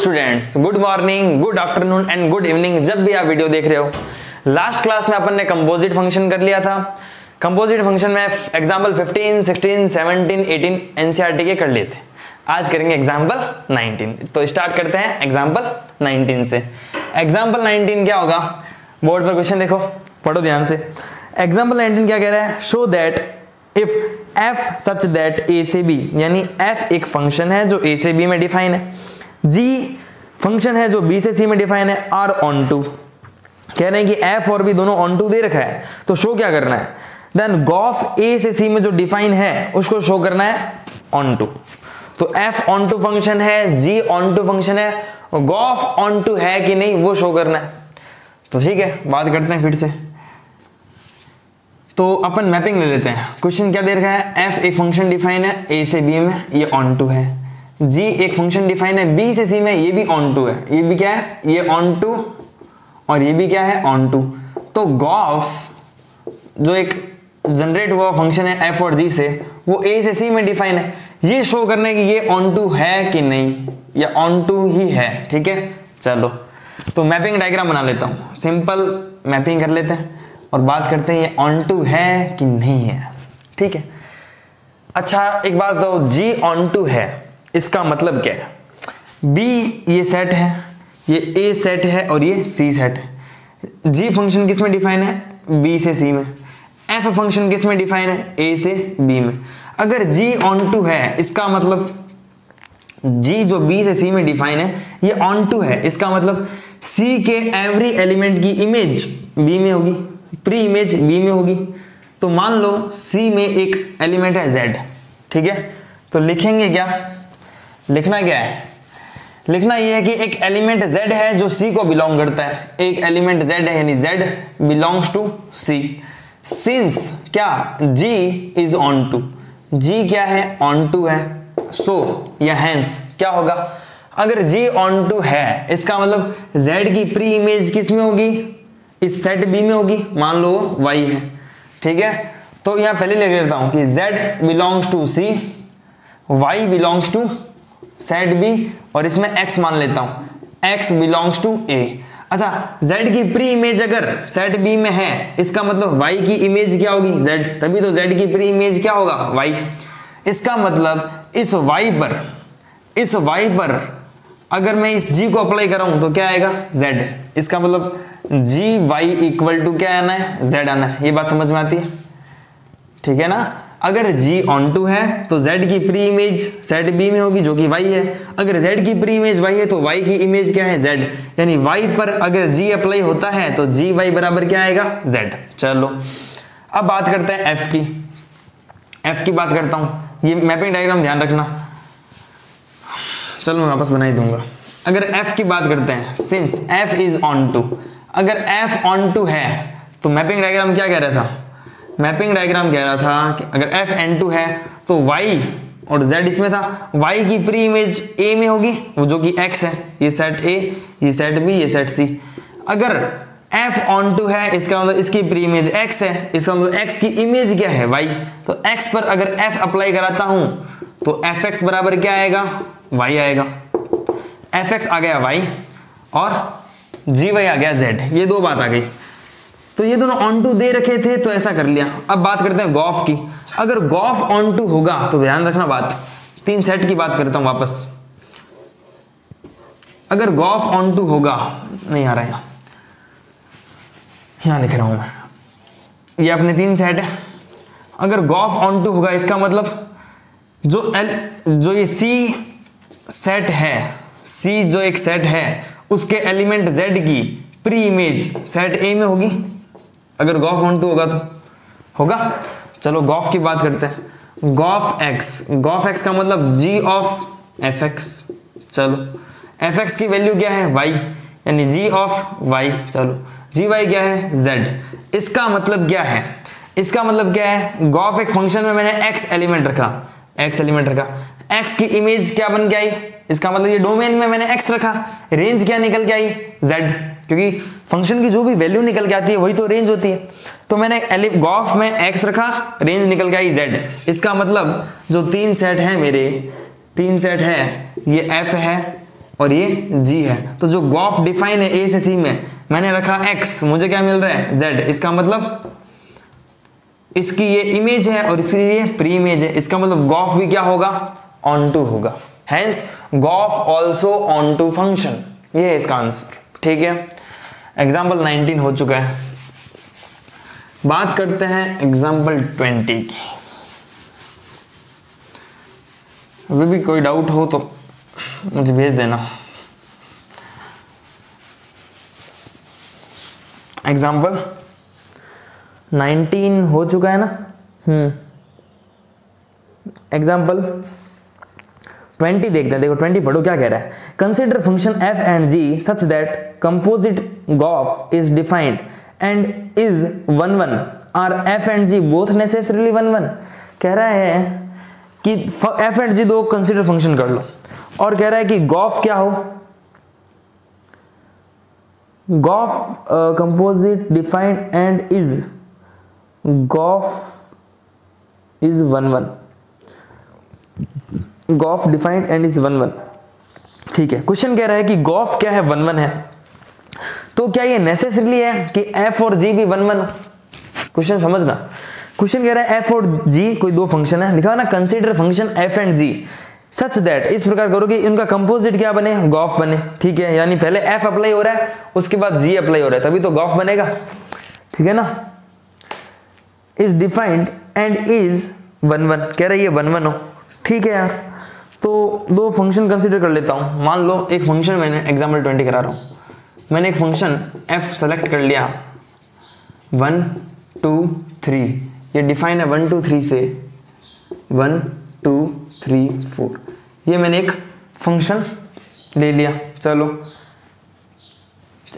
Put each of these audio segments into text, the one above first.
Students, good morning, good afternoon and good evening जब भी आप वीडियो देख रहे हो। लास्ट क्लास में अपन ने कंपोजिट फंक्शन कर लिया था। कंपोजिट फंक्शन में एग्जाम्पल 15, 16, 17, 18 एनसीईआरटी के कर लिए थे। आज करेंगे एग्जाम्पल 19। तो स्टार्ट करते हैं एग्जाम्पल 19 से। एग्जाम्पल 19 क्या होगा, बोर्ड पर क्वेश्चन देखो, पढ़ो ध्यान से। एग्जाम्पल 19 क्या कह रहा है, show that if f such that a से b, यानी f एक फंक्शन है जो a से b में डिफाइन है, g फंक्शन है जो b से c में डिफाइन है, r ऑन टू। कह रहे हैं कि f और b दोनों ऑन टू दे रखा है, तो शो क्या करना है, देन गॉफ a से c में जो डिफाइन है उसको शो करना है ऑन टू। तो f ऑन टू फंक्शन है, g ऑन टू फंक्शन है, गॉफ ऑन टू है कि नहीं वो शो करना है। तो ठीक है, बात करते हैं फिर से। तो अपन मैपिंग ले लेते हैं। क्वेश्चन क्या दे रखा है, f एक फंक्शन डिफाइन है a से b में, ये ऑन टू है। g एक फंक्शन डिफाइन है b से c में, ये भी ऑन टू है। ये भी क्या है, ये ऑन टू, और ये भी क्या है, ऑन टू। तो गॉफ जो एक जनरेट हुआ फंक्शन है f और g से, वो a से c में डिफाइन है। ये शो करने की ये ऑन टू है कि नहीं, या ऑन टू ही है। ठीक है, चलो तो मैपिंग डायग्राम बना लेता हूँ। सिंपल मैपिंग कर लेते हैं और बात करते हैं ये ऑन टू है कि नहीं है। ठीक है, अच्छा एक बात तो G ऑन टू है, इसका मतलब क्या है, B ये सेट है, ये A सेट है और ये C सेट है। G फंक्शन किस में डिफाइन है, B से C में। F फंक्शन किस में डिफाइन है, A से B में। अगर G ऑन टू है, इसका मतलब G जो B से C में डिफाइन है ये ऑन टू है, इसका मतलब C के एवरी एलिमेंट की इमेज B में होगी, प्री इमेज B में होगी। तो मान लो C में एक एलिमेंट है Z। ठीक है, तो लिखेंगे क्या, लिखना क्या है, लिखना यह है कि एक एलिमेंट Z है जो C को बिलोंग करता है। एक एलिमेंट Z है यानी Z belongs to C। Since क्या, G is onto, G क्या है, ऑन टू है। सो या हैंस क्या होगा, अगर G ऑन टू है, इसका मतलब Z की प्री इमेज किस में होगी, इस सेट B में होगी। मान लो Y है। ठीक है, तो यहां पहले लिख देता हूं कि Z belongs to C, Y belongs to set B, और इसमें X मान लेता हूं, X बिलोंग्स टू A। अच्छा, Z की प्री इमेज अगर सेट B में है, इसका मतलब Y की इमेज क्या होगी, Z, तभी तो Z की प्री इमेज क्या होगा, Y। इसका मतलब इस Y पर अगर मैं इस G को अप्लाई कराऊं तो क्या आएगा, Z। इसका मतलब GY इक्वल टू क्या आना है, Z आना है। ये बात समझ में आती है, ठीक है ना। अगर G ऑन टू है तो Z की प्री इमेज सेट B में होगी जो कि Y है। अगर Z की प्री इमेज Y है तो Y की इमेज क्या है, Z। यानी Y पर अगर G अप्लाई होता है तो GY बराबर क्या आएगा, Z। चलो अब बात करते हैं F की बात करता हूं। ये मैपिंग डायग्राम ध्यान रखना, चलो मैं वापस बना ही दूंगा। अगर F की बात करते हैं, since F is onto, अगर F ऑन टू है तो मैपिंग डायग्राम क्या कह रहा था, मैपिंग डायग्राम कह रहा था कि अगर F एन टू है तो Y और Z इसमें था, Y की प्री इमेज A में होगी वो जो कि X है, ये सेट A, ये सेट B, ये सेट C। अगर F ऑन टू है, इसका मतलब इसकी प्री इमेज X है, इसका मतलब X की इमेज क्या है, Y। तो X पर अगर F अप्लाई कराता हूं तो Fx बराबर क्या आएगा, Y आएगा। Fx आ गया Y और GY आ गया Z। ये दो बात आ गई। तो ये दोनों ऑन टू दे रखे थे तो ऐसा कर लिया। अब बात करते हैं गॉफ की। अगर गॉफ ऑन टू होगा तो ध्यान रखना बात, तीन सेट की बात करता हूं वापस। अगर गॉफ ऑन टू होगा, नहीं आ रहा यहां लिख रहा हूं मैं, ये अपने तीन सेट है। अगर गॉफ ऑन टू होगा, इसका मतलब जो ये C सेट है, C जो एक सेट है, उसके एलिमेंट Z की प्री इमेज सेट A में होगी। अगर गॉफ ऑन टू होगा तो होगा। चलो गॉफ की बात करते हैं। गॉफ x का मतलब G ऑफ Fx। चलो Fx की वैल्यू क्या है, Y, यानी G ऑफ Y। चलो GY क्या है, Z। इसका मतलब क्या है, इसका मतलब क्या है, गॉफ एक फंक्शन में मैंने X एलिमेंट रखा, X की इमेज क्या बन के आई, इसका मतलब ये डोमेन में मैंने X रखा, रेंज क्या निकल के आई, Z, क्योंकि फंक्शन की जो भी वैल्यू निकल के आती है वही तो रेंज होती है। तो मैंने गॉफ में X रखा, रेंज निकल के आई Z। इसका मतलब जो तीन सेट है मेरे, तीन सेट है, ये F है, और ये g है। तो जो गॉफ डिफाइन है a से c में, मैंने रखा x, मुझे क्या मिल रहा है z। इसका मतलब इसकी ये इमेज है और इसकी ये प्री इमेज है, इसका मतलब गॉफ भी क्या होगा, ऑन टू होगा। Hence g o f also onto function, ये है इसका आंसर। ठीक है, एग्जाम्पल 19 हो चुका है। बात करते हैं एग्जाम्पल 20 की। अभी भी कोई डाउट हो तो मुझे भेज देना। एग्जाम्पल 19 हो चुका है ना। एग्जाम्पल 20 देखते हैं। देखो 20 पढ़ो क्या कह रहा है। Consider function f and g such that composite g o f is defined and is 1 1 are f and g both necessarily 1 1। कह रहा है कि f एंड g दो कंसिडर फंक्शन कर लो और कह रहा है कि गॉफ क्या हो, g o f composite defined and is g o f is 1 1, g o f defined and is 1 1। ठीक है, क्वेश्चन कह रहा है कि गॉफ क्या है, 1 1 है, तो क्या ये नेसेसरीली है कि f और g भी 1 1 हो। क्वेश्चन समझना, क्वेश्चन कह रहा है f और g कोई दो फंक्शन है, लिखा ना consider function f and g such that, इस प्रकार करो कि उनका कंपोजिट क्या बने, गॉफ बने। ठीक है, यानी पहले f अप्लाई हो रहा है उसके बाद g अप्लाई हो रहा है, तभी तो गॉफ बनेगा। ठीक है ना, इज डिफाइंड एंड इज 1 1, कह रहा है ये 1 1 हो। ठीक है यार, तो दो फंक्शन कंसीडर कर लेता हूं। मान लो एक फंक्शन, मैंने एग्जाम्पल 20 करा रहा हूं, मैंने एक फंक्शन f सेलेक्ट कर लिया 1 2 3, ये डिफाइन है 1 2 3 से 1 2 3 4, ये मैंने एक फंक्शन ले लिया। चलो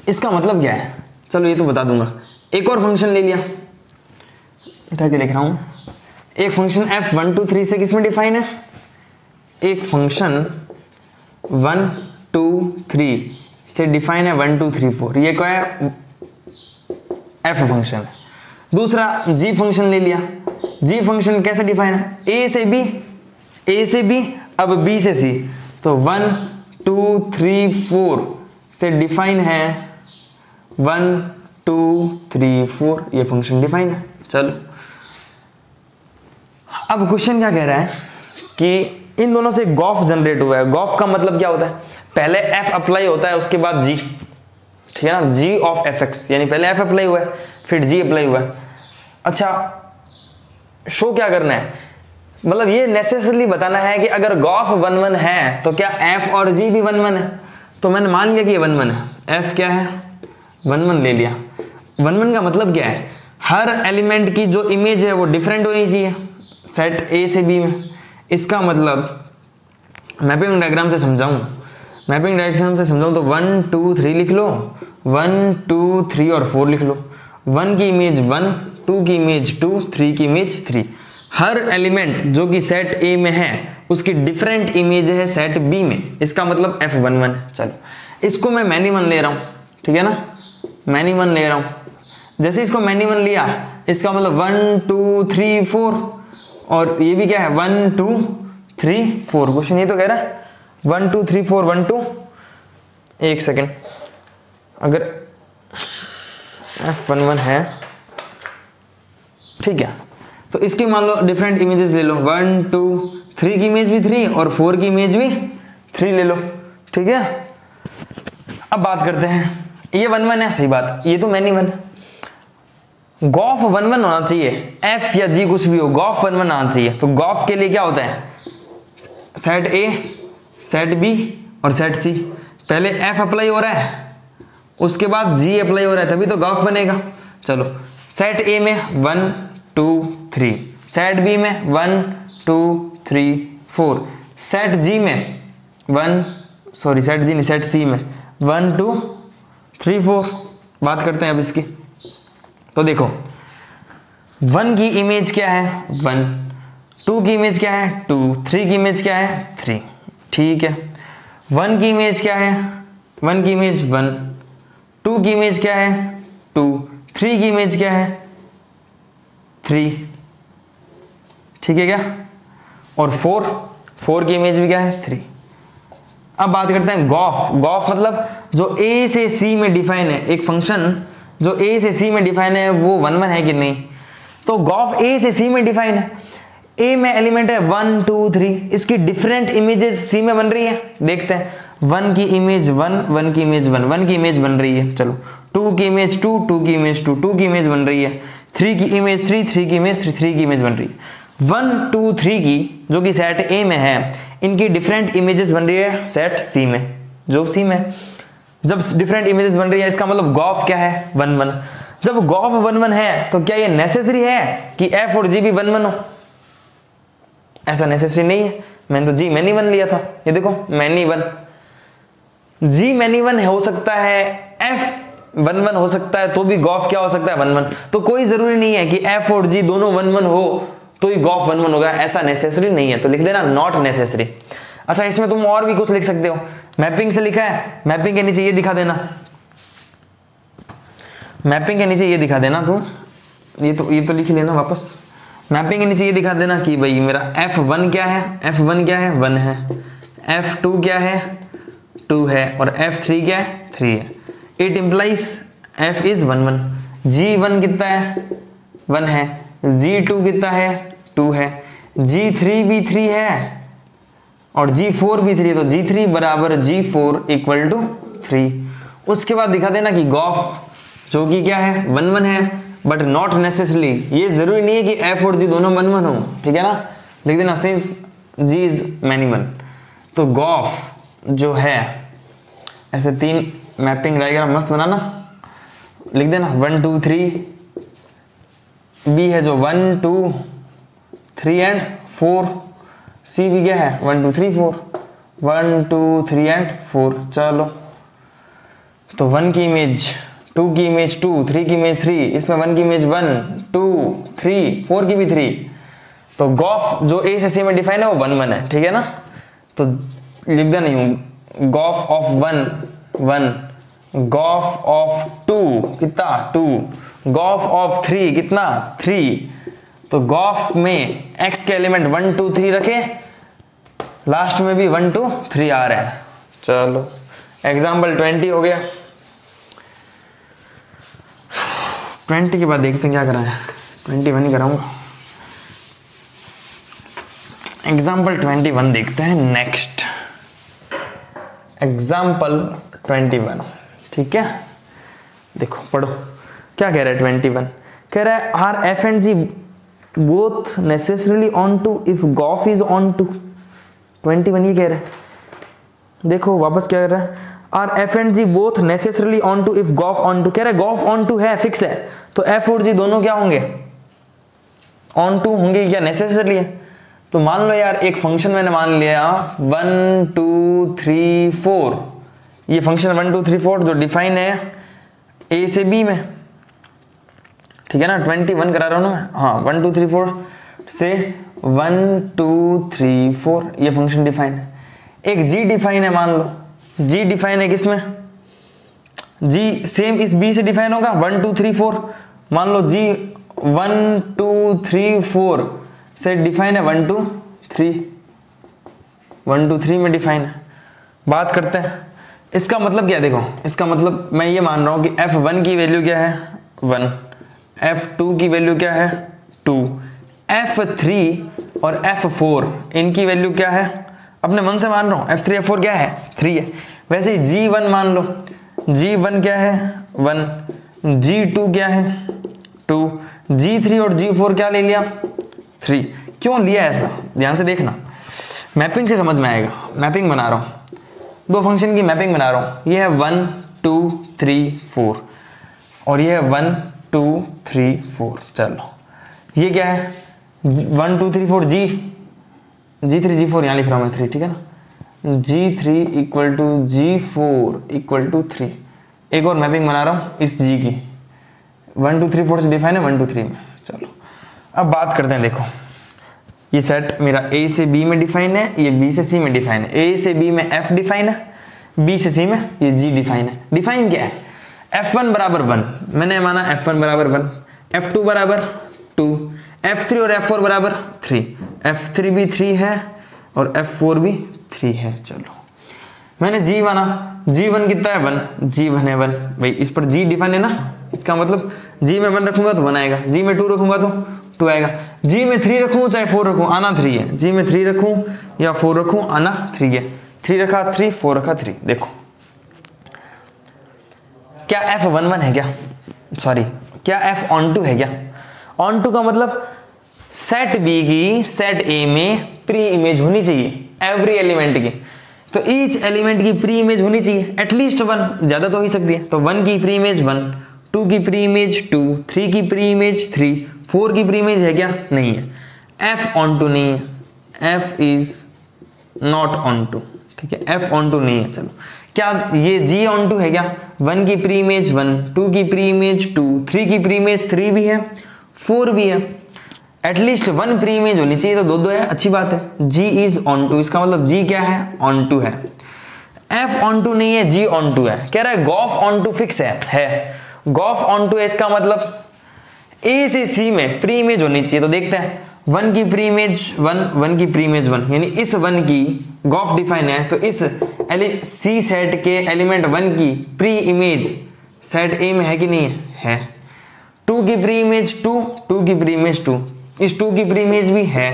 इसका मतलब क्या है, चलो ये तो बता दूंगा। एक और फंक्शन ले लिया, उठा के लिख रहा हूं। एक फंक्शन f 1 2 3 से किसमें डिफाइन है, एक फंक्शन 1 2 3 से डिफाइन है 1 2 3 4, ये क्या है, f फंक्शन है। दूसरा g फंक्शन ले लिया, g फंक्शन कैसे डिफाइन है, a से b, अब b से c, तो 1 2 3 4 से डिफाइन है 1 2 3 4, ये फंक्शन डिफाइन है। चलो अब क्वेश्चन क्या कह रहा है कि इन दोनों से गॉफ जनरेट हुआ है। गॉफ का मतलब क्या होता है, पहले f अप्लाई होता है उसके बाद g। ठीक है ना, g ऑफ fx, यानी पहले f अप्लाई हुआ है फिर g अप्लाई हुआ है। अच्छा, शो क्या करना है, मतलब ये नेसेसरली बताना है कि अगर गॉफ 1 1 है तो क्या f और g भी 1 1 है। तो मैंने मान लिया कि ये 1 1 है, f क्या है 1 1 ले लिया। 1 1 का मतलब क्या है, हर एलिमेंट की जो इमेज है वो डिफरेंट होनी चाहिए सेट a से b में। इसका मतलब मैपिंग डायग्राम से समझाऊं, मैपिंग डायग्राम से समझाऊं तो 1 2 3 लिख लो, 1 2 3 और 4 लिख लो। 1 की इमेज 1, 2 की इमेज 2, 3 की इमेज 3। हर एलिमेंट जो कि सेट a में है उसकी डिफरेंट इमेज है सेट b में, इसका मतलब f1 1 है। चलो इसको मैं मैनी 1 ले रहा हूँ, ठीक है ना, मैनी 1 ले रहा हूँ। जैसे इसको मैनी 1 लिया, इसका मतलब 1 2 3 4, और ये भी क्या है 1 2 3 4। क्वेश्चन ये तो कह रहा है 1 2 3 4 1 2। एक सेकेंड, अगर f1 1 है, ठीक है, तो इसकी मान लो डिफरेंट इमेजेस ले लो, 1 2 3 की इमेज भी 3 और 4 की इमेज भी 3 ले लो। ठीक है, अब बात करते हैं, ये 1 1 है, सही बात, ये तो मैनी 1 है। गॉफ 1 1 होना चाहिए, f या g कुछ भी हो, गॉफ 1 1 आना चाहिए। तो गॉफ के लिए क्या होता है, सेट a, सेट b और सेट c। पहले f अप्लाई हो रहा है उसके बाद g अप्लाई हो रहा है, तभी तो गॉफ बनेगा। चलो सेट a में 1 2 3, सेट b में 1 2 3 4, सेट g में सेट g नहीं, सेट c में 1 2 3 4। बात करते हैं अब इसकी। तो देखो 1 की इमेज क्या है 1, 2 की इमेज क्या है 2, 3 की इमेज क्या है 3। ठीक है, 1 की इमेज क्या है, 1 की इमेज 1, 2 की इमेज क्या है 2, 3 की इमेज क्या है 3। ठीक है क्या, और 4 की इमेज भी क्या है 3। अब बात करते हैं गॉफ। गॉफ मतलब जो ए से सी में डिफाइन है, एक फंक्शन जो ए से सी में डिफाइन है वो 1 1 है कि नहीं। तो गॉफ ए से सी में डिफाइन है, ए में एलिमेंट है 1 2 3, इसकी डिफरेंट इमेजेस सी में बन रही है। देखते हैं 1 की इमेज 1, 1 की इमेज 1, 1 की इमेज बन रही है। चलो 2 की इमेज 2, 2 की इमेज 2, 2 की इमेज बन रही है। 3 की इमेज 3, 3 की इमेज 3, 3 की इमेज बन रही है। 1 2 3 की जो कि सेट ए में है, इनकी डिफरेंट इमेजेस बन रही है सेट सी में, जो सी में। जब डिफरेंट इमेजेस बन रही है इसका मतलब गॉफ क्या है 1 1। जब गॉफ 1 1 है तो क्या ये नेसेसरी है कि एफ और जी भी 1 1 हो? ऐसा नेसेसरी नहीं है। मैंने तो जी मैनी 1 लिया था, ये देखो मैनी 1, जी मैनी 1 हो सकता है, एफ 1 1 हो सकता है, तो भी गॉफ क्या हो सकता है 1 1। तो कोई जरूरी नहीं है कि एफ और जी दोनों 1 1 हो तो ही गॉफ 1 1 होगा, ऐसा नेसेसरी नहीं है। तो लिख देना नॉट नेसेसरी। अच्छा, इसमें तुम और भी कुछ लिख सकते हो। मैपिंग से लिखा है, मैपिंग के नीचे ये दिखा देना, मैपिंग के नीचे ये दिखा देना तू, ये तो लिख लेना वापस। मैपिंग के नीचे ये दिखा देना कि भाई मेरा F1 क्या है, F1 क्या है 1 है, F2 क्या है 2 है, और F3 क्या है 3 है। It implies F is 1 1। G1 कितना है 1 है, G2 कितना है 2 है, G3 भी 3 है और G4 भी 3 है, तो G3 बराबर G4 इक्वल टू 3। उसके बाद दिखा देना कि गॉफ जो कि क्या है 1 1 है, बट नॉट नेसेसरली, ये जरूरी नहीं है कि एफ और जी दोनों 1 1 हो, ठीक है ना। लिख देना सिंस जी इज मैनी 1। तो गॉफ जो है ऐसे 3 मैपिंग डायग्राम मस्त बनाना, लिख देना 1 2 3, बी है जो 1 2 3 एंड 4, सी भी क्या है 1 2 3 4, 1 2 3 एंड 4। चलो तो 1 की इमेज 2 की इमेज 2, 3 की इमेज 3, इसमें 1 की इमेज 1 2 3, 4 की भी 3। तो गॉफ जो ए से सी में डिफाइन है वो 1 1 है, ठीक है ना। तो लिख देना यूं, गॉफ ऑफ 1 1, गॉफ ऑफ 2 कितना 2, गॉफ ऑफ 3 कितना 3। तो गॉफ में x के एलिमेंट 1 2 3 रखे, लास्ट में भी 1 2 3 आ रहे हैं। चलो एग्जाम्पल 20 हो गया। 20 के बाद देखते हैं क्या कराया, 21 ही कराऊंगा। एग्जाम्पल 21 देखते हैं नेक्स्ट। एग्जाम्पल 21, ठीक है। देखो पढ़ो क्या कह रहा है 21। कह रहा है are F and G both necessarily onto if g o f is onto. 21 ये कह रहा है, देखो वापस क्या कर रहा है, are F and G both necessarily onto if g o f onto. कह रहा है गॉफ ऑन टू है, फिक्स है, तो एफ और जी दोनों क्या होंगे ऑन टू होंगे, क्या नेसेसरली है। तो मान लो यार एक फंक्शन मैंने मान लिया 1 2 3 4, ये फंक्शन 1 2 3 4 जो डिफाइन है ए से बी में, ठीक है ना। 21 करा रहा हूं ना मैं, हाँ 1 2 3 4 से 1 2 3 4 ये फंक्शन डिफाइन है। एक जी डिफाइन है, मान लो जी डिफाइन है किसमें, जी सेम इस बी से डिफाइन होगा 1 2 3 4। मान लो जी 1 2 3 4 से डिफाइन है 1 2 3, 1 2 3 में डिफाइन है। बात करते हैं इसका मतलब क्या, देखो इसका मतलब मैं ये मान रहा हूं कि f1 की वैल्यू क्या है 1, f2 की वैल्यू क्या है 2, f3 और f4 इनकी वैल्यू क्या है, अपने मन से मान रहा हूं, f3 f4 क्या है 3 है। वैसे ही g1 मान लो, g1 क्या है 1, g2 क्या है 2, g3 और g4 क्या ले लिया 3। क्यों लिया ऐसा, ध्यान से देखना, मैपिंग से समझ में आएगा। मैपिंग बना रहा हूं, दो फंक्शन की मैपिंग बना रहा हूं। ये है 1 2 3 4 और ये है 1 2 3 4। चलो ये क्या है 1 2 3 4 g3 g4 यहाँ लिख रहा हूं मैं 3, ठीक है ना। g3 equal to g4 equal to 3। एक और मैपिंग बना रहा हूं इस g की, 1 2 3 4 से डिफाइन है 1 2 3 में। चलो अब बात करते हैं, देखो ये सेट मेरा a से b में डिफाइन है, ये b से c में डिफाइन है। a से b में f डिफाइन है, b से c में ये g डिफाइन है। डिफाइन क्या है, f1 बराबर 1, मैंने माना f1 बराबर 1, f2 बराबर 2, f3 और f4 बराबर 3, f3 भी 3 है और f4 भी 3 है। चलो मैंने जी माना, G1 कितना है 1, G1 है 1 भाई, इस पर G डिफाइन है ना, इसका मतलब G में 1 रखूंगा तो 1 आएगा, G में 2 रखूंगा तो 2 आएगा, G में 3 रखूं चाहे 4 रखूं आना 3 है, G में 3 रखूं या 4 रखूं आना 3 है, 3 रखा 3, 4 रखा 3। देखो क्या F11 है क्या, सॉरी क्या F ऑन टू है क्या, ऑन टू का मतलब सेट बी की सेट ए में प्री इमेज होनी चाहिए एवरी एलिमेंट की, तो ईच एलिमेंट की प्री इमेज होनी चाहिए एटलीस्ट 1, ज्यादा तो हो ही सकती है, तो 1 की प्री इमेज 1, 2 की प्री इमेज 2, 3 की प्री इमेज 3, 4 की प्री इमेज है क्या, नहीं है, F ऑन टू नहीं है, F is not onto, ठीक है, F ऑन टू नहीं है। चलो क्या ये G ऑन टू है क्या, 1 की प्री इमेज 1, 2 की प्री इमेज 2, 3 की प्री इमेज 3 भी है, 4 भी है, एटलीस्ट 1 प्री इमेज होनी चाहिए, तो 2 है, अच्छी बात है। G इज ऑन टू, इसका मतलब G क्या है, ऑन टू है। F ऑन टू नहीं है, G ऑन टू है, कह रहा है गॉफ ऑन टू फिक्स है गॉफ ऑन टू है, इसका मतलब A से C में प्री इमेज होनी चाहिए, तो देखते हैं 1 की प्री इमेज 1, 1 की प्री इमेज 1, यानी इस 1 की गॉफ डिफाइन है, तो इस C सेट के एलिमेंट 1 की प्री इमेज सेट A में है कि नहीं है, 2 की प्री इमेज 2, 2 की प्री इमेज 2, इस 2 की प्री इमेज भी है,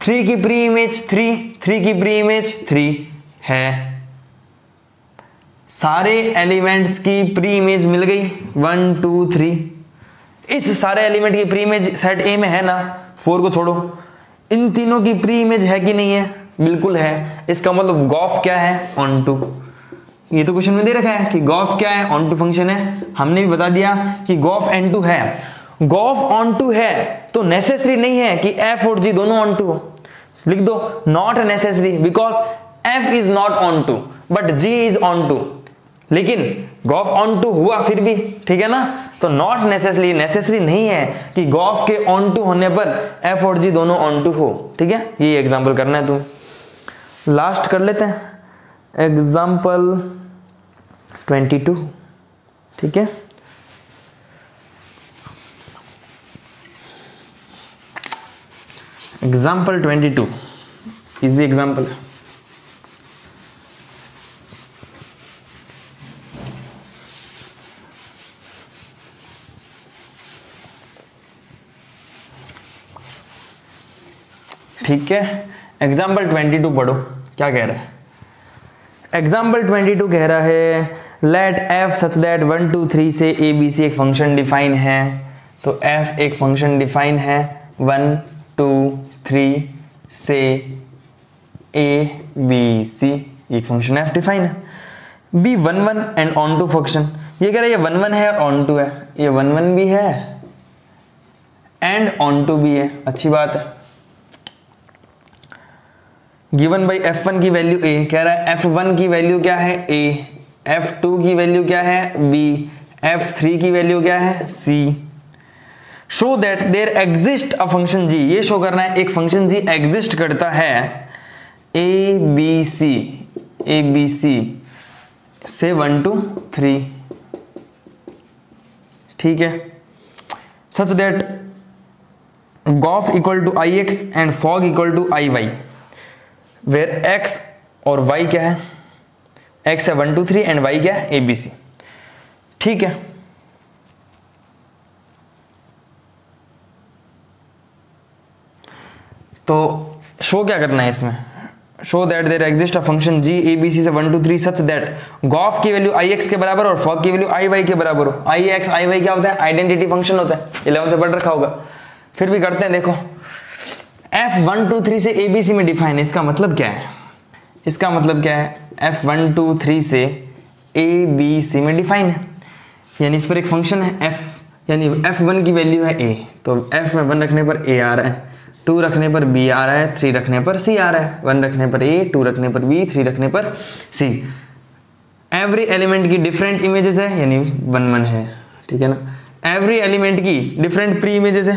3 की प्री इमेज 3, 3 की प्री इमेज 3 है, सारे एलिमेंट्स की प्री इमेज मिल गई 1 2 3, इस सारे एलिमेंट की प्री इमेज सेट ए में है ना, 4 को छोड़ो, इन तीनों की प्री इमेज है कि नहीं है, बिल्कुल है, इसका मतलब गॉफ क्या है, ऑन टू। ये तो क्वेश्चन में दे रखा है कि गॉफ क्या है, ऑन टू फंक्शन है, हमने भी बता दिया कि गॉफ एन टू है, गॉफ ऑन टू है तो नेसेसरी नहीं है कि F और G दोनों ऑन टू हो, लिख दो not necessary because F is not onto but G is onto, लेकिन गॉफ ऑन टू हुआ फिर भी, ठीक है ना, तो नॉट नेसेसरी नहीं है कि गॉफ के ऑन टू होने पर F और G दोनों ऑन टू हो, ठीक है, ये एग्जांपल करना है। तुम लास्ट कर लेते हैं एग्जांपल 22, ठीक है, एग्जाम्पल 22 इजी एग्जाम्पल है। ठीक है, एग्जाम्पल 22 पढ़ो क्या कह रहा है। एग्जाम्पल 22 कह रहा है लेट f सच दैट 1 2 3 से a b c एक फंक्शन डिफाइन है, तो f एक फंक्शन डिफाइन है 1 2 3 से a b c, एक फंक्शन f डिफाइन है, b 1 1 and onto function, ये कह रहा है ये 1 1 है ऑन टू है, ये 1 1 भी है एंड ऑन टू भी है, अच्छी बात है। गिवन बाई f1 की वैल्यू a, कह रहा है f1 की वैल्यू क्या है a, f2 की वैल्यू क्या है b, f3 की वैल्यू क्या है c, show that there exist a function g, ये शो करना है एक फंक्शन g एग्जिस्ट करता है a b c से 1 2 3, ठीक है, such that g o f equal to ix and f o g equal to iy, where x और y क्या है, x है 1 2 3 एंड y क्या है abc, ठीक है। तो शो क्या करना है इसमें, show that there exist a function g abc से 1 2 3 सच दैट गॉफ की वैल्यू ix के बराबर और फॉग की वैल्यू iy के बराबर हो। ix iy क्या होता है, आइडेंटिटी फंक्शन होता है, 11th में पढ़ रखा होगा, फिर भी करते हैं। देखो f 1 2 3 से abc में डिफाइन है, इसका मतलब क्या है, इसका मतलब क्या है f 1 2 3 से abc में डिफाइन है, यानी इस पर एक फंक्शन है f, यानी f1 की वैल्यू है a, तो f में 1 रखने पर a आ रहा है, 2 रखने पर b आ रहा है, 3 रखने पर c आ रहा है, 1 रखने पर a, 2 रखने पर b, 3 रखने पर c। एवरी एलिमेंट की डिफरेंट इमेजेस है, यानी 1 1 है, ठीक है ना। एवरी एलिमेंट की डिफरेंट प्री इमेजेस है,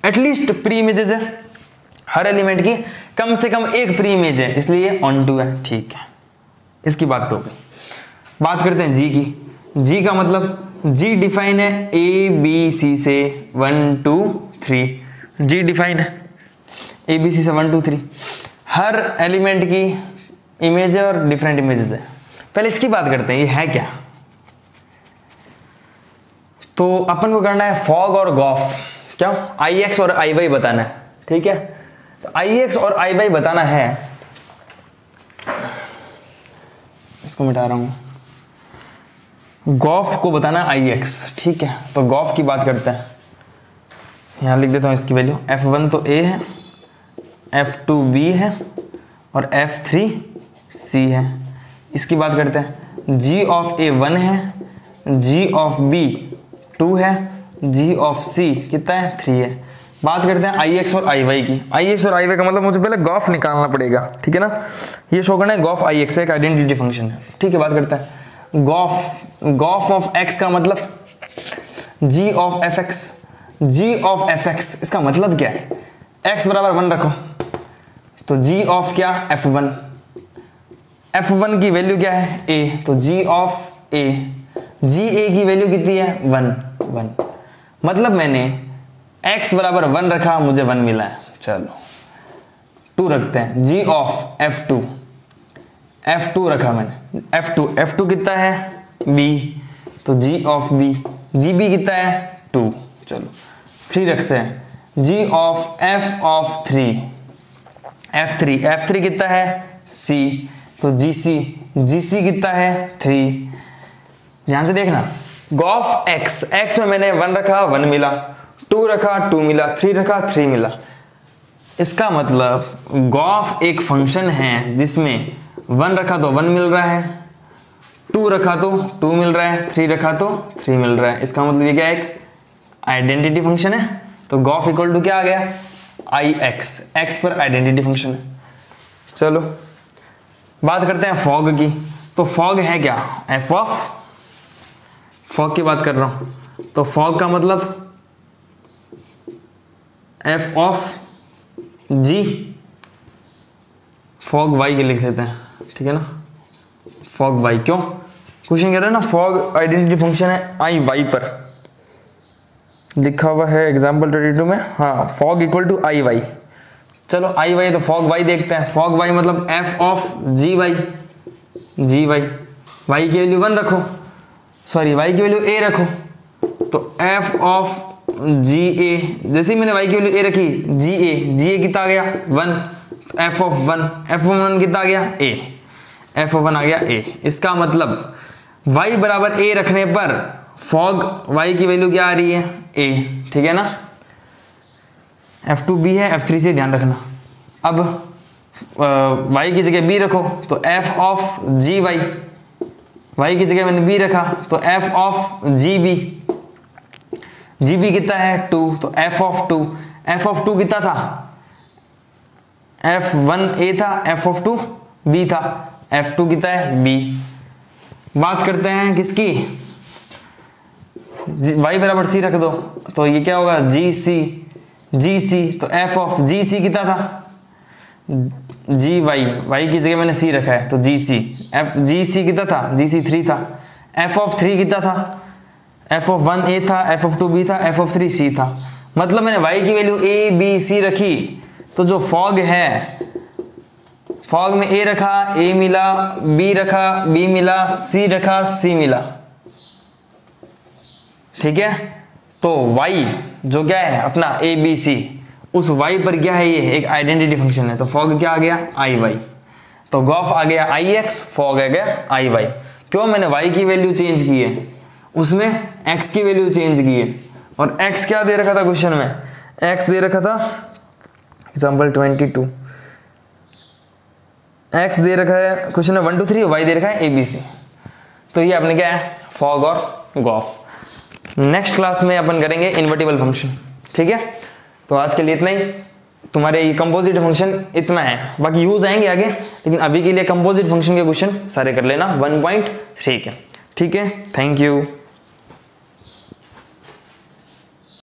एटलीस्ट प्री इमेजेस है, हर एलिमेंट की कम से कम एक प्री इमेज है, इसलिए ऑन टू है, ठीक है, इसकी बात तो हो गई। बात करते हैं जी की। जी का मतलब जी डिफाइन है ए बी सी से 1 2 3, जी डिफाइन है ए बी सी से 1 2 3, हर एलिमेंट की इमेज है और डिफरेंट इमेजेस है। पहले इसकी बात करते हैं, ये है क्या। तो अपन को करना है फॉग और गॉफ, क्या IX और IY बताना है, ठीक है। तो IX और IY बताना है, इसको मिटा रहा हूं, गॉफ को बताना है IX, ठीक है। तो गॉफ की बात करते हैं, यहां लिख देता हूं इसकी वैल्यू, F1 तो A है, F2 B है और F3 C है। इसकी बात करते हैं, G ऑफ A 1 है, G ऑफ B 2 है, G ऑफ C कितना है 3 है। बात करते हैं IX और IY की। IX और IY का मतलब मुझे पहले गॉफ निकालना पड़ेगा, ठीक है ना। ये शो करना है गॉफ IX एक आइडेंटिटी फंक्शन है, ठीक है। बात करते हैं गॉफ ऑफ X का मतलब G of FX, G of FX इसका मतलब क्या है, X बराबर 1 रखो तो G ऑफ क्या F1, F1 की वैल्यू क्या है A, तो G ऑफ A, GA की वैल्यू कितनी है 1, मतलब मैंने x बराबर 1 रखा, मुझे 1 मिला है। चलो 2 रखते हैं, G ऑफ F2 रखा मैंने, F2 कितना है B, तो G ऑफ B, GB कितना है 2। चलो 3 रखते हैं, G of F of 3, F3 कितना है C, तो GC कितना है 3। ध्यान से देखना, गॉफ x में मैंने 1 रखा 1 मिला, 2 रखा 2 मिला, 3 रखा 3 मिला। इसका मतलब गॉफ एक फंक्शन है जिसमें 1 रखा तो 1 मिल रहा है, 2 रखा तो 2 मिल रहा है, 3 रखा तो 3 मिल रहा है। इसका मतलब ये क्या है, एक आइडेंटिटी फंक्शन है। तो गॉफ इक्वल टू क्या आ गया IX, x पर आइडेंटिटी फंक्शन है। चलो बात करते हैं फॉग की। तो फॉग है क्या, फॉग की बात कर रहा हूं। तो फॉग का मतलब F of G, fog Y के लिख देते हैं, ठीक है ना। फॉग Y क्यों, क्वेश्चन कह रहा है ना, फॉग आइडेंटिटी फंक्शन है IY पर, लिखा हुआ है एग्जाम्पल 22 में। हाँ, फॉग इक्वल टू IY। चलो IY तो फॉग Y देखते हैं। फॉग Y मतलब F ऑफ GY, Y की वैल्यू 1 रखो, सॉरी Y की वैल्यू A रखो, तो F ऑफ GA, जैसे ही मैंने Y की वैल्यू A रखी, GA कितना आ गया 1, F ऑफ 1 कितना आ गया A, F ऑफ 1 आ गया A। इसका मतलब Y बराबर A रखने पर फॉग Y की वैल्यू क्या आ रही है A, ठीक है ना। F2 B है, F3 से ध्यान रखना। अब Y की जगह B रखो तो F ऑफ GY, Y की जगह मैंने B रखा तो F ऑफ GB कितना है 2, तो F ऑफ 2 कितना था, F1 A था, F ऑफ 2 B था, F2 कितना है B। बात करते हैं किसकी, Y बराबर C रख दो तो ये क्या होगा GC, तो F ऑफ GC कितना था GY, Y की जगह मैंने C रखा है तो GC कितना था, GC 3 था। F ऑफ 3 कितना था, F ऑफ 1 A था, F ऑफ 2 B था, F ऑफ 3 C था। मतलब मैंने Y की वैल्यू A B C रखी, तो जो फॉग है, फॉग में A रखा A मिला, B रखा B मिला, C रखा C मिला, ठीक है। तो Y जो क्या है अपना ABC, उस Y पर क्या है, ये एक आइडेंटिटी फंक्शन है। तो फॉग क्या आ गया IY, तो गॉफ आ गया IX, फॉग आ गया IY। क्यों, मैंने Y की वैल्यू चेंज की है, उसमें X की वैल्यू चेंज की है। और X क्या दे रखा था क्वेश्चन में, X दे रखा था एग्जाम्पल 22, X दे रखा है क्वेश्चन में 1 2 3, Y दे रखा है ABC। तो ये अपने क्या है फॉग और गॉफ। नेक्स्ट क्लास में अपन करेंगे इन्वर्टिबल फंक्शन, ठीक है। तो आज के लिए इतना ही, तुम्हारे ये कंपोजिट फंक्शन इतना है, बाकी यूज आएंगे आगे, लेकिन अभी के लिए कंपोजिट फंक्शन के क्वेश्चन सारे कर लेना 1.3 के, ठीक है। Thank you.